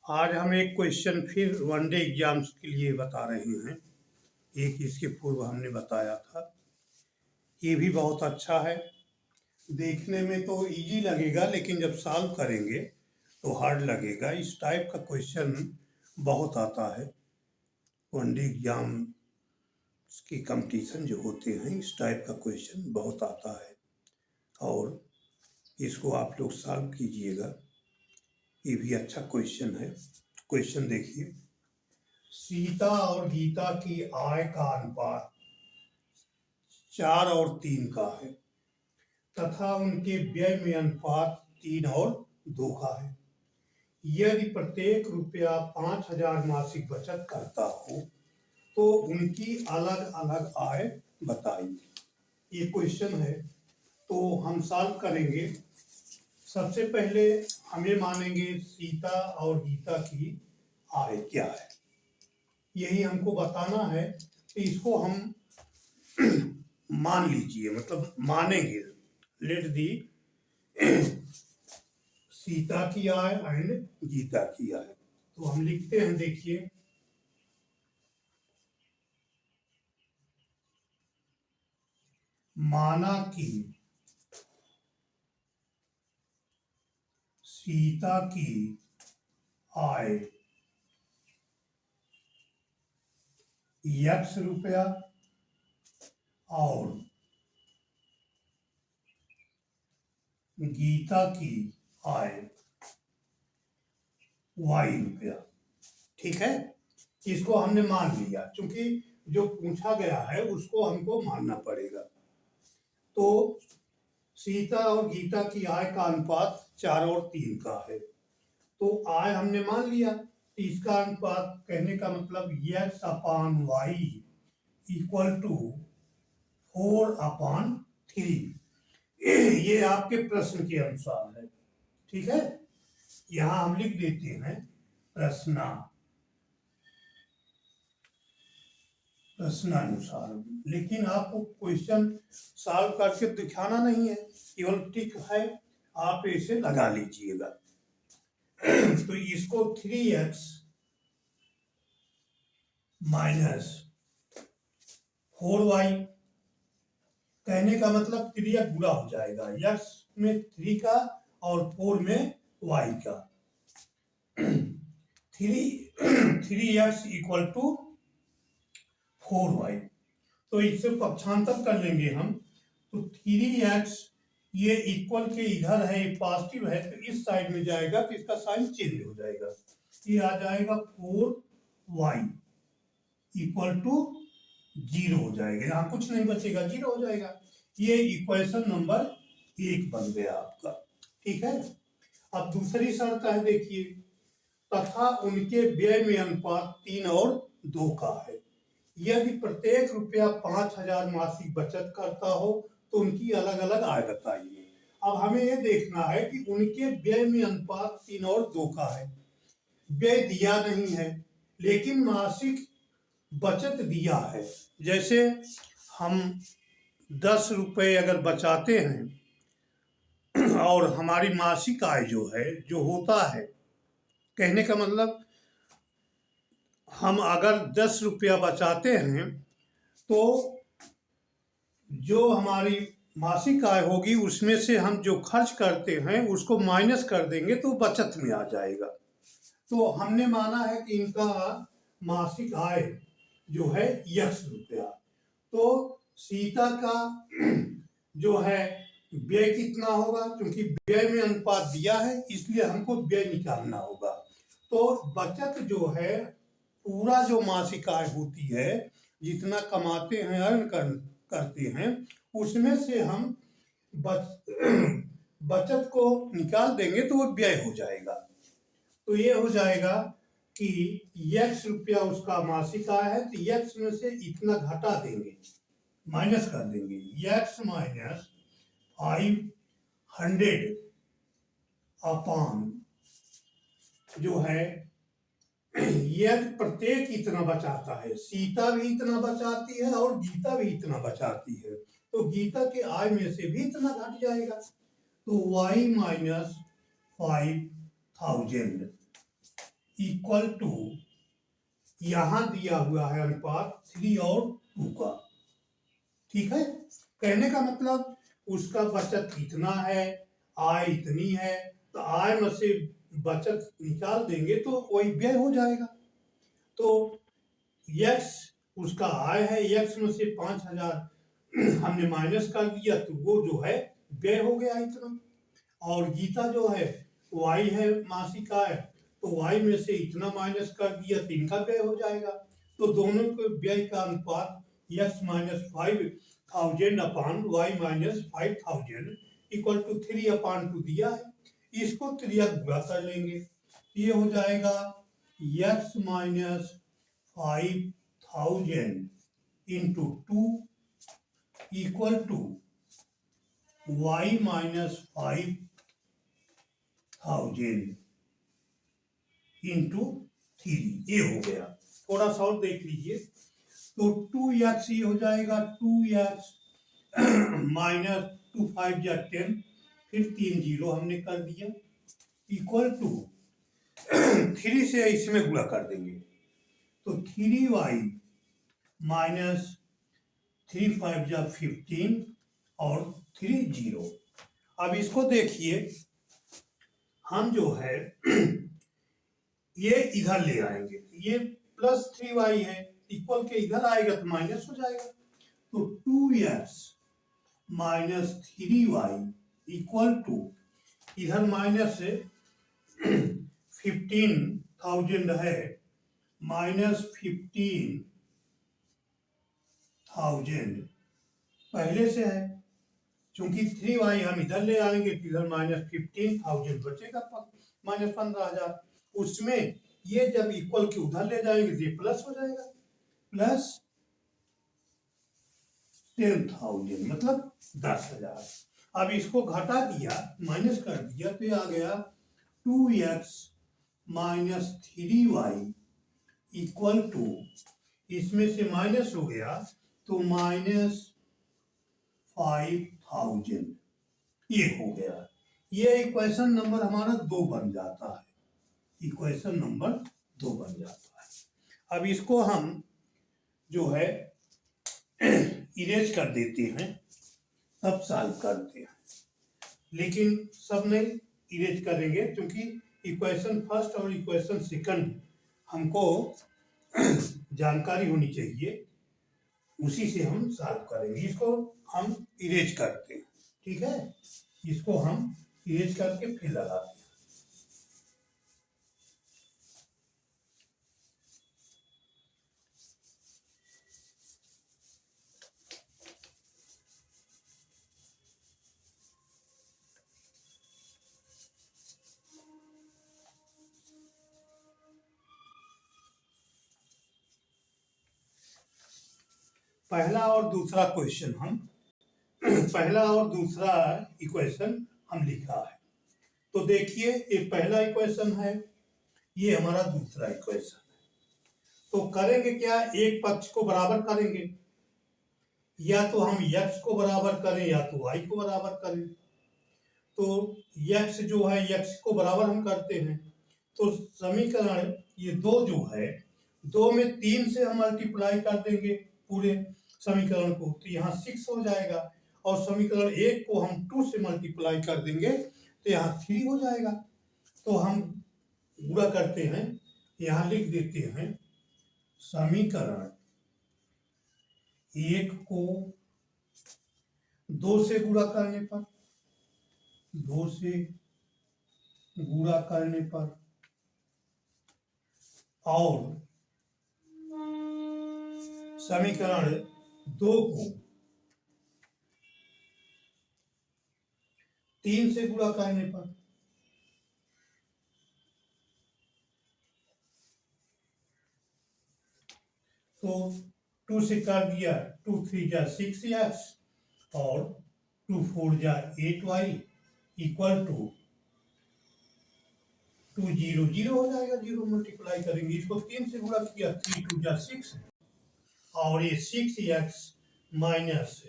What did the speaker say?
आज हम एक क्वेश्चन फिर वनडे एग्जाम्स के लिए बता रहे हैं। एक इसके पूर्व हमने बताया था। ये भी बहुत अच्छा है। देखने में तो इजी लगेगा, लेकिन जब सॉल्व करेंगे तो हार्ड लगेगा। इस टाइप का क्वेश्चन बहुत आता है। वनडे एग्जाम की कंपटीशन जो होते हैं, इस टाइप का क्वेश्चन बहुत आता है और इसको आप लोग सॉल्व कीजिएगा। ये भी अच्छा क्वेश्चन है। क्वेश्चन देखिए, सीता और गीता की आय का अनुपात 4 और 3 का है तथा उनके व्यय में अनुपात 3 और 2 का है। यदि प्रत्येक रुपया 5,000 मासिक बचत करता हो तो उनकी अलग अलग आय बताइए। ये क्वेश्चन है, तो हम सॉल्व करेंगे। सबसे पहले हमें मानेंगे सीता और गीता की आय क्या है, यही हमको बताना है। तो इसको हम मान लीजिए, मतलब मानेंगे। लेट दी सीता की आय एंड गीता की आय। तो हम लिखते हैं, देखिए, माना कि सीता की आय X रुपया और गीता की आय Y रुपया। ठीक है, इसको हमने मान लिया, क्योंकि जो पूछा गया है उसको हमको मानना पड़ेगा। तो सीता और गीता की आय का अनुपात 4 और 3 का है। तो आय हमने मान लिया, तो इसका अनुपात कहने का मतलब X/Y इक्वल टू 4/3। ये आपके प्रश्न के अनुसार है। ठीक है, यहां हम लिख देते हैं प्रश्नानुसार। लेकिन आपको क्वेश्चन सॉल्व करके दिखाना नहीं है, केवल टिक है, आप इसे लगा लीजिएगा। तो इसको 3x माइनस 4y, कहने का मतलब 3x गुणा हो जाएगा, x में 3 का और 4 में y का। 3x equal to 4y। तो इससे पक्षांतर कर लेंगे हम, तो 3x ये इक्वल के इधर है, पॉजिटिव है, तो इस साइड में जाएगा तो इसका साइन चेंज हो जाएगा। ये आ जाएगा 4y इक्वल टू 0 हो जाएगा। यहाँ कुछ नहीं बचेगा, 0 हो जाएगा। ये इक्वेशन नंबर 1 बन गया आपका। ठीक है, अब दूसरी शर्त है, देखिए, तथा उनके व्यय में अनुपात 3 और 2 का है। यदि प्रत्येक रुपया 5,000 मासिक बचत करता हो तो उनकी अलग अलग आय बताइए। अब हमें यह देखना है कि उनके व्यय में अनुपात 3 और 2 का है। व्यय दिया नहीं है, लेकिन मासिक बचत दिया है। जैसे हम 10 रुपये अगर बचाते हैं और हमारी मासिक आय जो है, जो होता है, कहने का मतलब हम अगर 10 रुपया बचाते हैं तो जो हमारी मासिक आय होगी उसमें से हम जो खर्च करते हैं उसको माइनस कर देंगे तो बचत में आ जाएगा। तो हमने माना है कि इनका मासिक आय जो है X रुपया। तो सीता का जो है व्यय कितना होगा, क्योंकि व्यय में अनुपात दिया है इसलिए हमको व्यय निकालना होगा। तो बचत जो है, पूरा जो मासिक आय होती है, जितना कमाते हैं, अर्न करते हैं, उसमें से हम बचत को निकाल देंगे तो वो व्यय हो जाएगा। तो ये हो जाएगा कि X रुपया उसका मासिक आय है, तो X में से इतना घटा देंगे, माइनस कर देंगे। X माइनस 500 अपॉन जो है, यह प्रत्येक इतना बचाता है, सीता भी इतना बचाती है और गीता भी इतना बचाती है, तो गीता के आय में से भी इतना घट जाएगा। तो y माइनस 5,000 इक्वल टू, यहां दिया हुआ है अनुपात 3 और 2 का। ठीक है, कहने का मतलब उसका बचत इतना है, आय इतनी है, तो आय में से बचत निकाल देंगे तो वही व्यय हो जाएगा। तो यक्स उसका आय है, यक्स में से 5,000 हमने माइनस कर दिया तो वो जो है व्यय हो गया इतना। और गीता जो है वाई है मासिक आय, तो वाई में से इतना माइनस कर दिया तो इनका व्यय हो जाएगा। तो दोनों के व्यय का अनुपात x minus 5,000 upon y minus 5,000 equal to 3/2 दिया है। इसको त्रिया गुणा कर लेंगे, ये हो जाएगा x minus 5,000 into 2 equal to y minus 5,000 into 3, ये हो गया। थोड़ा सा और देख लीजिए, तो 2x ये हो जाएगा 2x माइनस 2 5 या 10, फिर 3 जीरो हमने कर दिया इक्वल टू 3 से इसमें गुणा कर देंगे तो 3y माइनस 3 5 या 15 और 3 जीरो। अब इसको देखिए, हम जो है ये इधर ले आएंगे, ये प्लस 3y है, इक्वल के इधर आएगा तो माइनस हो जाएगा। तो 2x minus 3y equal to, इधर माइनस से 15,000 है, माइनस 15,000 पहले से है, क्योंकि 3y हम इधर ले आएंगे तो इधर माइनस 15,000 बचेगा, माइनस 15,000। उसमें ये जब इक्वल के उधर ले जाएंगे तो ये प्लस हो जाएगा, प्लस 10,000 मतलब 10,000। अब इसको घटा दिया, माइनस कर दिया तो ये आ गया 2x minus 3y equal to, इसमें से माइनस हो गया तो माइनस 5,000, ये हो गया। ये इक्वेशन नंबर हमारा 2 बन जाता है, इक्वेशन नंबर 2 बन जाता है। अब इसको हम जो है इरेज कर देते हैं, तब सॉल्व करते हैं, लेकिन सब नहीं इरेज करेंगे क्योंकि इक्वेशन फर्स्ट और इक्वेशन सेकंड हमको जानकारी होनी चाहिए, उसी से हम सॉल्व करेंगे। इसको हम इरेज करते हैं, ठीक है, इसको हम इरेज करके फिर लगाते हैं। पहला और दूसरा क्वेश्चन हम पहला और दूसरा इक्वेशन हम लिखा है। तो देखिए, ये पहला इक्वेशन है, ये हमारा दूसरा इक्वेशन है। तो करेंगे क्या, एक पक्ष को बराबर करेंगे, या तो हम x को बराबर करें या तो y को बराबर करें। तो x जो है, x को बराबर हम करते हैं, तो समीकरण ये 2 जो है, 2 में 3 से हम मल्टीप्लाई कर देंगे पूरे समीकरण को, तो यहाँ 6 हो जाएगा। और समीकरण 1 को हम 2 से मल्टीप्लाई कर देंगे तो यहाँ 3 हो जाएगा। तो हम गुणा करते हैं, यहाँ लिख देते हैं समीकरण 1 को 2 से गुणा करने पर, 2 से गुणा करने पर, और समीकरण 2 को 3 से गुणा करने पर, तो 2 से कर दिया, 2 3 जा 6x और 2 4 जा 8y इक्वल टू 2 0 0 हो जाएगा, 0 मल्टीप्लाई करेंगे, इसको 3 से गुणा किया, 3 2 जा 6 और ये 6x माइनस